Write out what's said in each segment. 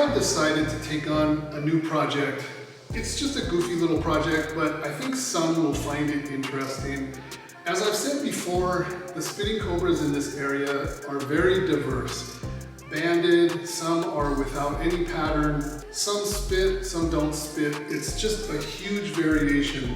have decided to take on a new project. It's just a goofy little project, but I think some will find it interesting. As I've said before, the spitting cobras in this area are very diverse. Banded, some are without any pattern, some spit, some don't spit. It's just a huge variation.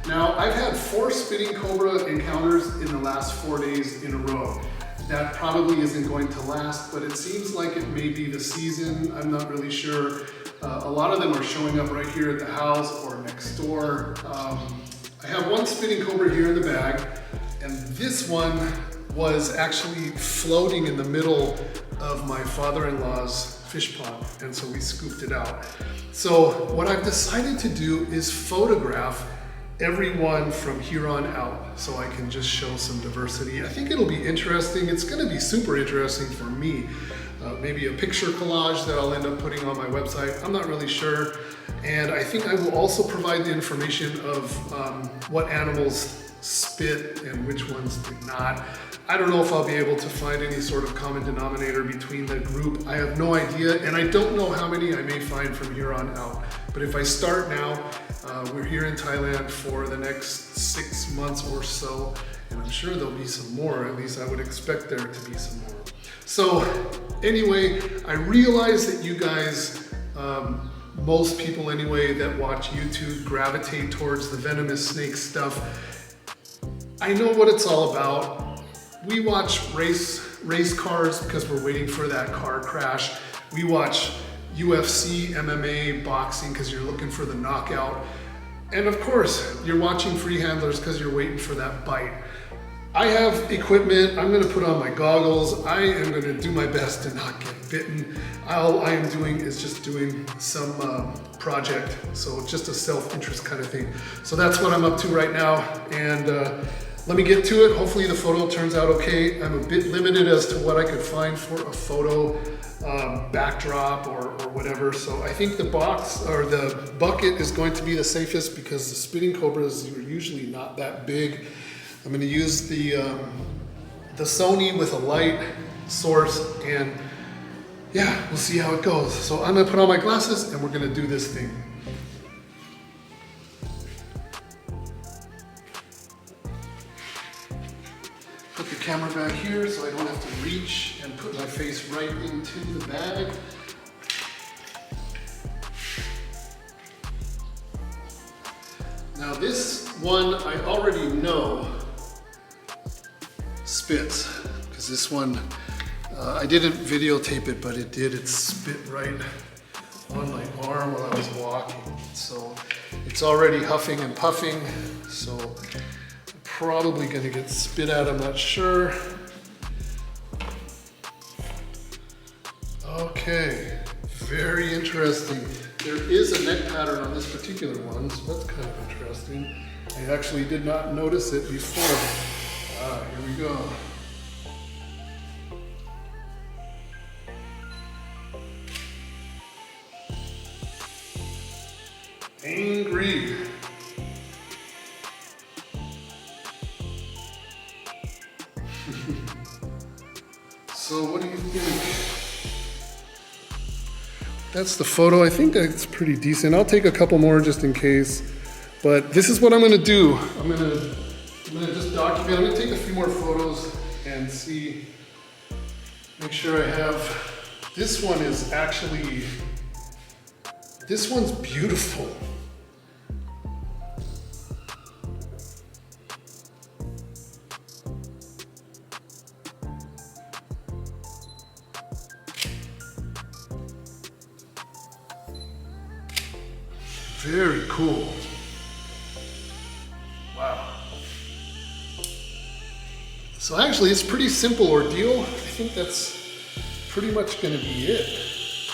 Now, I've had 4 spitting cobra encounters in the last 4 days in a row. That probably isn't going to last, but it seems like it may be the season. I'm not really sure. A lot of them are showing up right here at the house or next door. I have one spitting cobra here in the bag, and this one was actually floating in the middle of my father-in-law's fish pond, and so we scooped it out. So what I've decided to do is photograph everyone from here on out so I can just show some diversity. I think it'll be interesting. It's going to be super interesting for me. Maybe a picture collage that I'll end up putting on my website. I'm not really sure. And I think I will also provide the information of what animals spit and which ones did not. I don't know if I'll be able to find any sort of common denominator between the group. I have no idea, and I don't know how many I may find from here on out. But if I start now, we're here in Thailand for the next 6 months or so, and I'm sure there'll be some more. At least I would expect there to be some more. So anyway, I realize that you guys, most people anyway that watch YouTube gravitate towards the venomous snake stuff. I know what it's all about. We watch race cars because we're waiting for that car crash. We watch UFC, MMA, boxing because you're looking for the knockout. And of course, you're watching free handlers because you're waiting for that bite. I have equipment. I'm gonna put on my goggles. I am gonna do my best to not get bitten. All I am doing is just doing some project. So just a self-interest kind of thing. So that's what I'm up to right now. And let me get to it. Hopefully the photo turns out okay. I'm a bit limited as to what I could find for a photo backdrop or whatever. So I think the box or the bucket is going to be the safest because the spitting cobras are usually not that big. I'm going to use the Sony with a light source, and yeah, we'll see how it goes. So I'm going to put on my glasses and we're going to do this thing. Put the camera back here so I don't have to reach and put my face right into the bag. Now this one I already know spits, because this one, I didn't videotape it, but it spit right on my arm while I was walking. So it's already huffing and puffing, so probably gonna get spit out, I'm not sure. Okay, very interesting. There is a neck pattern on this particular one, so that's kind of interesting. I actually did not notice it before. Here we go. Angry. So what do you think? That's the photo. I think that's pretty decent. I'll take a couple more just in case. But this is what I'm gonna do. I'm gonna just document. I'm gonna take a few more photos and see, make sure I have. This one is actually, this one's beautiful. Very cool. Wow. So actually it's a pretty simple ordeal. I think that's pretty much gonna be it.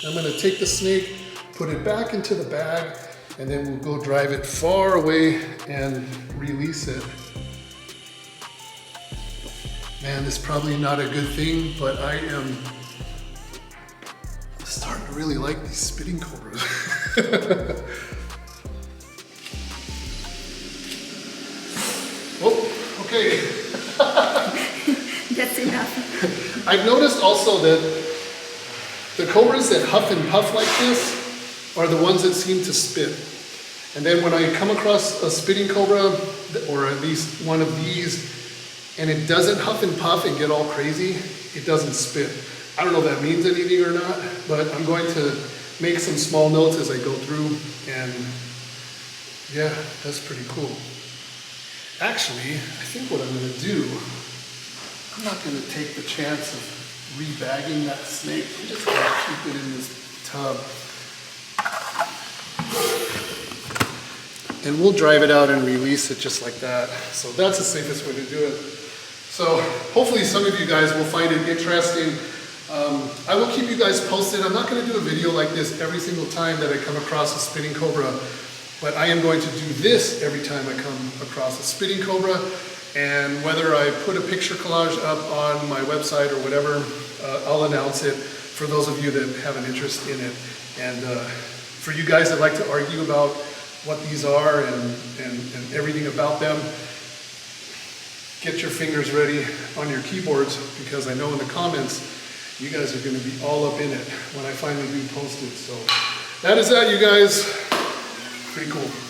I'm gonna take the snake, put it back into the bag, and then we'll go drive it far away and release it. Man, this is probably not a good thing, but I am starting to really like these spitting cobras. Oh, okay. That's enough. I've noticed also that the cobras that huff and puff like this are the ones that seem to spit. And then when I come across a spitting cobra, or at least one of these, and it doesn't huff and puff and get all crazy, it doesn't spit. I don't know if that means anything or not, but I'm going to make some small notes as I go through, and yeah, that's pretty cool. Actually, I think what I'm going to do, I'm not going to take the chance of rebagging that snake. I'm just going to keep it in this tub. And we'll drive it out and release it just like that. So that's the safest way to do it. So hopefully some of you guys will find it interesting. I will keep you guys posted. I'm not going to do a video like this every single time that I come across a spitting cobra, but I am going to do this every time I come across a spitting cobra. And whether I put a picture collage up on my website or whatever, I'll announce it for those of you that have an interest in it. And for you guys that like to argue about what these are and everything about them, get your fingers ready on your keyboards, because I know in the comments you guys are going to be all up in it when I finally do post it. So that is that, you guys. Pretty cool.